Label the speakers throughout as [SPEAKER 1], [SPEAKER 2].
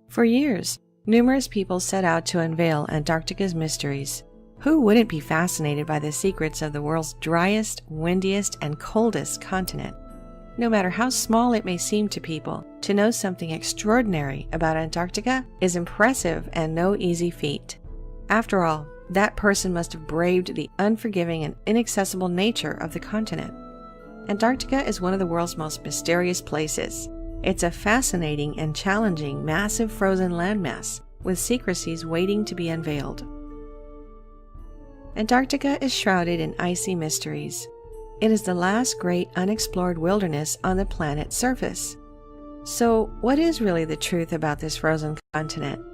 [SPEAKER 1] For years, numerous people set out to unveil Antarctica's mysteries. Who wouldn't be fascinated by the secrets of the world's driest, windiest, and coldest continent? No matter how small it may seem to people, to know something extraordinary about Antarctica is impressive and no easy feat. After all, that person must have braved the unforgiving and inaccessible nature of the continent. Antarctica is one of the world's most mysterious places. It's a fascinating and challenging massive frozen landmass with secrecies waiting to be unveiled. Antarctica is shrouded in icy mysteries. It is the last great unexplored wilderness on the planet's surface. So, what is really the truth about this frozen continent?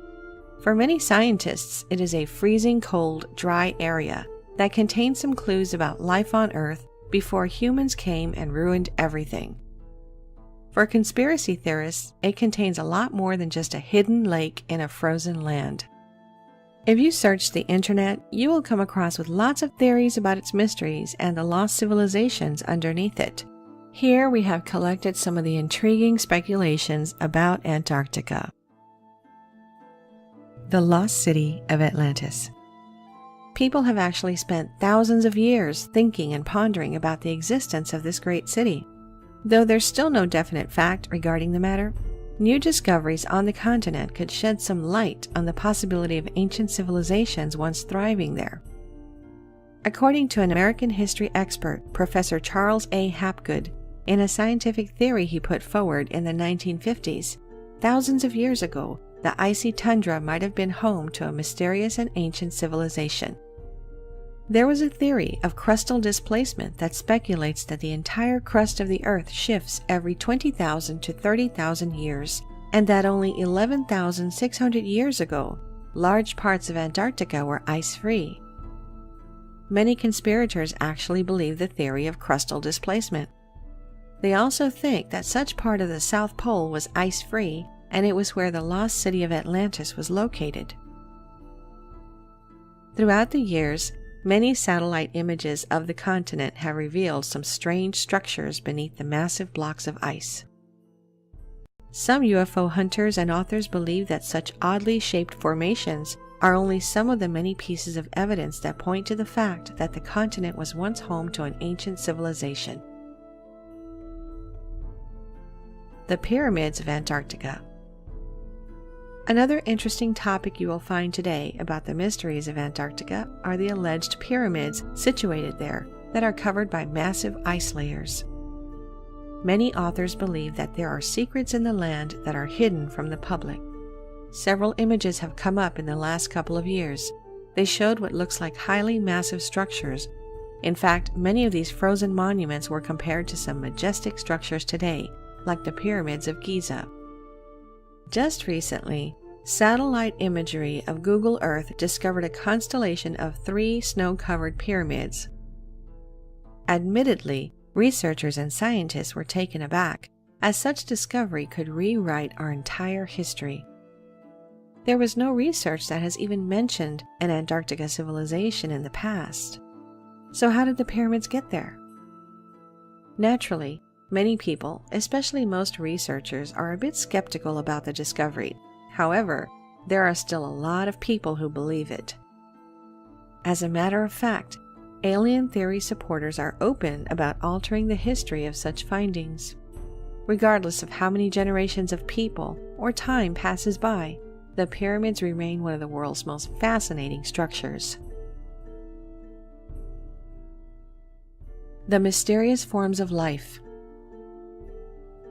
[SPEAKER 1] For many scientists, it is a freezing cold, dry area that contains some clues about life on Earth before humans came and ruined everything. For conspiracy theorists, it contains a lot more than just a hidden lake in a frozen land. If you search the internet, you will come across with lots of theories about its mysteries and the lost civilizations underneath it. Here we have collected some of the intriguing speculations about Antarctica. The lost city of Atlantis. People have actually spent thousands of years thinking and pondering about the existence of this great city. Though there's still no definite fact regarding the matter, new discoveries on the continent could shed some light on the possibility of ancient civilizations once thriving there. According to an American history expert, Professor Charles A. Hapgood, in a scientific theory he put forward in the 1950s, thousands of years ago, the icy tundra might have been home to a mysterious and ancient civilization. There was a theory of crustal displacement that speculates that the entire crust of the Earth shifts every 20,000 to 30,000 years, and that only 11,600 years ago, large parts of Antarctica were ice-free. Many conspirators actually believe the theory of crustal displacement. They also think that such part of the South Pole was ice-free, and it was where the lost city of Atlantis was located. Throughout the years, many satellite images of the continent have revealed some strange structures beneath the massive blocks of ice. Some UFO hunters and authors believe that such oddly shaped formations are only some of the many pieces of evidence that point to the fact that the continent was once home to an ancient civilization. The Pyramids of Antarctica. Another interesting topic you will find today about the mysteries of Antarctica are the alleged pyramids situated there that are covered by massive ice layers. Many authors believe that there are secrets in the land that are hidden from the public. Several images have come up in the last couple of years. They showed what looks like highly massive structures. In fact, many of these frozen monuments were compared to some majestic structures today, like the pyramids of Giza. Just recently, satellite imagery of Google Earth discovered a constellation of 3 snow-covered pyramids. Admittedly, researchers and scientists were taken aback, as such discovery could rewrite our entire history. There was no research that has even mentioned an Antarctica civilization in the past. So how did the pyramids get there? Naturally, many people, especially most researchers, are a bit skeptical about the discovery. However, there are still a lot of people who believe it. As a matter of fact, alien theory supporters are open about altering the history of such findings. Regardless of how many generations of people or time passes by, the pyramids remain one of the world's most fascinating structures. The mysterious forms of life.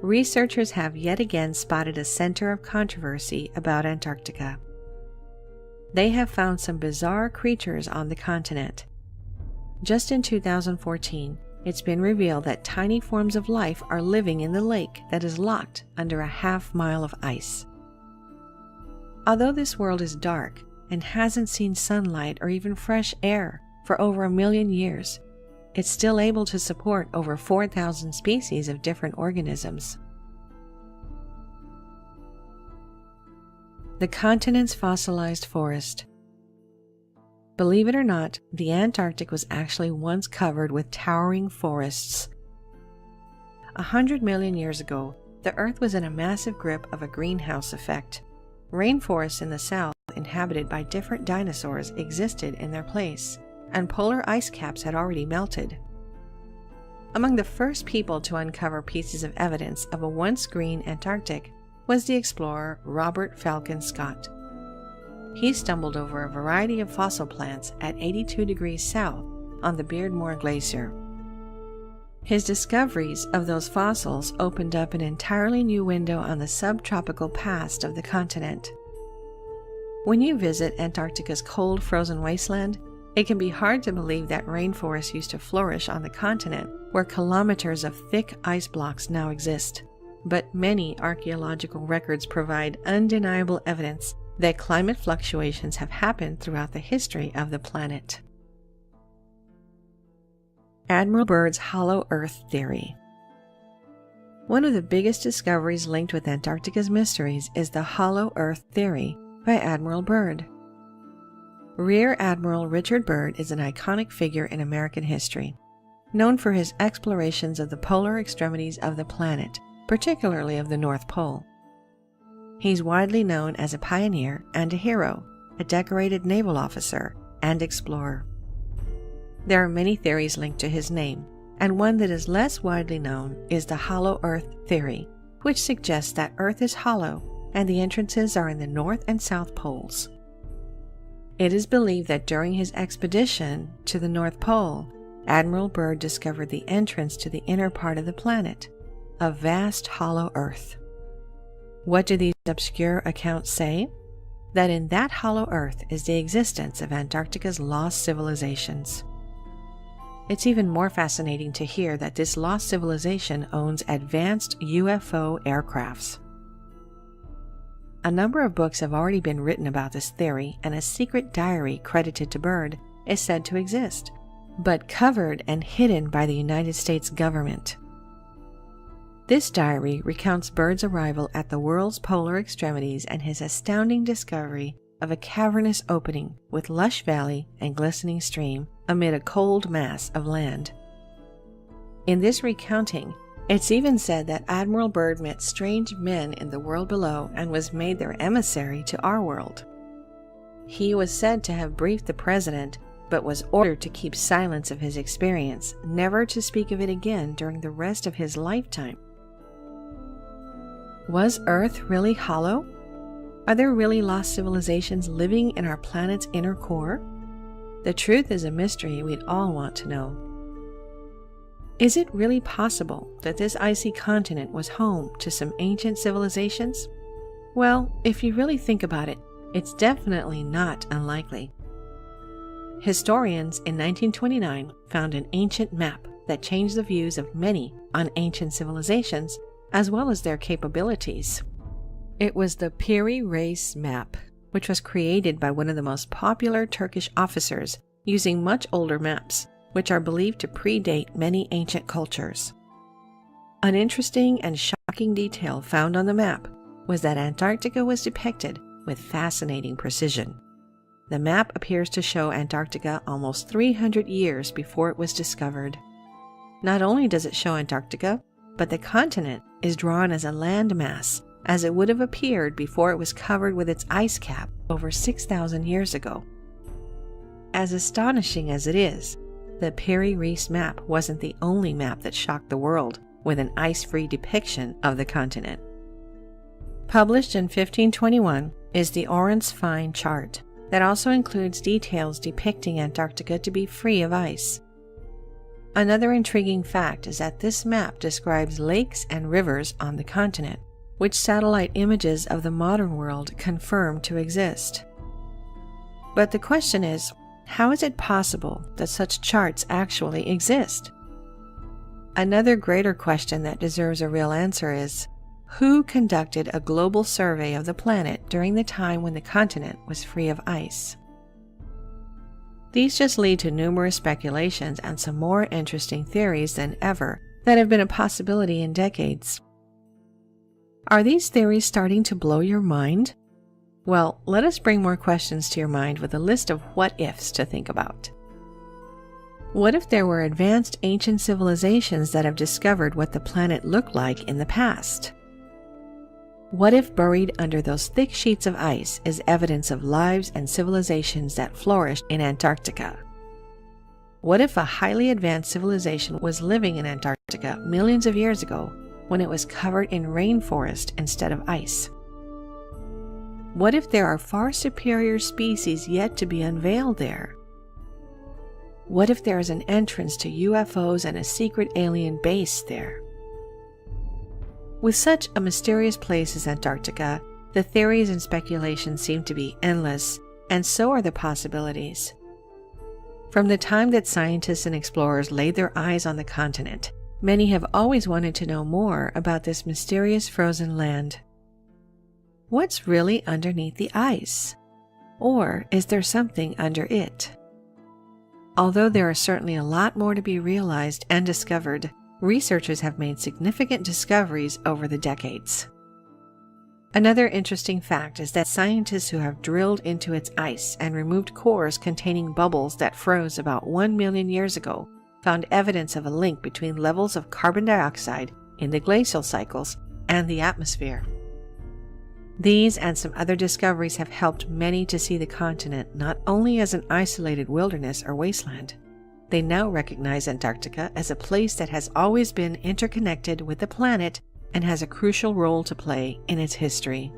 [SPEAKER 1] Researchers have yet again spotted a center of controversy about Antarctica. They have found some bizarre creatures on the continent. Just in 2014, it's been revealed that tiny forms of life are living in the lake that is locked under a half-mile of ice. Although this world is dark and hasn't seen sunlight or even fresh air for over 1 million years, it's still able to support over 4,000 species of different organisms. The continent's fossilized forest. Believe it or not, the Antarctic was actually once covered with towering forests. 100 million years ago, the Earth was in a massive grip of a greenhouse effect. Rainforests in the south, inhabited by different dinosaurs, existed in their place, and polar ice caps had already melted. Among the first people to uncover pieces of evidence of a once green Antarctic was the explorer Robert Falcon Scott. He stumbled over a variety of fossil plants at 82 degrees south on the Beardmore Glacier. His discoveries of those fossils opened up an entirely new window on the subtropical past of the continent. When you visit Antarctica's cold, frozen wasteland, it can be hard to believe that rainforests used to flourish on the continent where kilometers of thick ice blocks now exist. But many archaeological records provide undeniable evidence that climate fluctuations have happened throughout the history of the planet. Admiral Byrd's Hollow Earth Theory. One of the biggest discoveries linked with Antarctica's mysteries is the Hollow Earth Theory by Admiral Byrd. Rear Admiral Richard Byrd is an iconic figure in American history, known for his explorations of the polar extremities of the planet, particularly of the North Pole. He's widely known as a pioneer and a hero, a decorated naval officer and explorer. There are many theories linked to his name, and one that is less widely known is the Hollow Earth Theory, which suggests that Earth is hollow and the entrances are in the North and South Poles. It is believed that during his expedition to the North Pole, Admiral Byrd discovered the entrance to the inner part of the planet, a vast hollow Earth. What do these obscure accounts say? That in that hollow Earth is the existence of Antarctica's lost civilizations. It's even more fascinating to hear that this lost civilization owns advanced UFO aircrafts. A number of books have already been written about this theory, and a secret diary credited to Byrd is said to exist, but covered and hidden by the United States government. This diary recounts Byrd's arrival at the world's polar extremities and his astounding discovery of a cavernous opening with lush valley and glistening stream amid a cold mass of land. In this recounting, it's even said that Admiral Byrd met strange men in the world below and was made their emissary to our world. He was said to have briefed the president, but was ordered to keep silence of his experience, never to speak of it again during the rest of his lifetime. Was Earth really hollow? Are there really lost civilizations living in our planet's inner core? The truth is a mystery we'd all want to know. Is it really possible that this icy continent was home to some ancient civilizations? Well, if you really think about it, it's definitely not unlikely. Historians in 1929 found an ancient map that changed the views of many on ancient civilizations as well as their capabilities. It was the Piri Reis map, which was created by one of the most popular Turkish officers using much older maps, which are believed to predate many ancient cultures. An interesting and shocking detail found on the map was that Antarctica was depicted with fascinating precision. The map appears to show Antarctica almost 300 years before it was discovered. Not only does it show Antarctica, but the continent is drawn as a landmass, as it would have appeared before it was covered with its ice cap over 6,000 years ago. As astonishing as it is, the Piri Reis map wasn't the only map that shocked the world with an ice-free depiction of the continent. Published in 1521 is the Orens-Fine chart that also includes details depicting Antarctica to be free of ice. Another intriguing fact is that this map describes lakes and rivers on the continent, which satellite images of the modern world confirm to exist. But the question is, how is it possible that such charts actually exist? Another greater question that deserves a real answer is, who conducted a global survey of the planet during the time when the continent was free of ice? These just lead to numerous speculations and some more interesting theories than ever that have been a possibility in decades. Are these theories starting to blow your mind? Well, let us bring more questions to your mind with a list of what-ifs to think about. What if there were advanced ancient civilizations that have discovered what the planet looked like in the past? What if buried under those thick sheets of ice is evidence of lives and civilizations that flourished in Antarctica? What if a highly advanced civilization was living in Antarctica millions of years ago when it was covered in rainforest instead of ice? What if there are far superior species yet to be unveiled there? What if there is an entrance to UFOs and a secret alien base there? With such a mysterious place as Antarctica, the theories and speculations seem to be endless, and so are the possibilities. From the time that scientists and explorers laid their eyes on the continent, many have always wanted to know more about this mysterious frozen land. What's really underneath the ice? Or is there something under it? Although there is certainly a lot more to be realized and discovered, researchers have made significant discoveries over the decades. Another interesting fact is that scientists who have drilled into its ice and removed cores containing bubbles that froze about 1 million years ago found evidence of a link between levels of carbon dioxide in the glacial cycles and the atmosphere. These and some other discoveries have helped many to see the continent not only as an isolated wilderness or wasteland. They now recognize Antarctica as a place that has always been interconnected with the planet and has a crucial role to play in its history.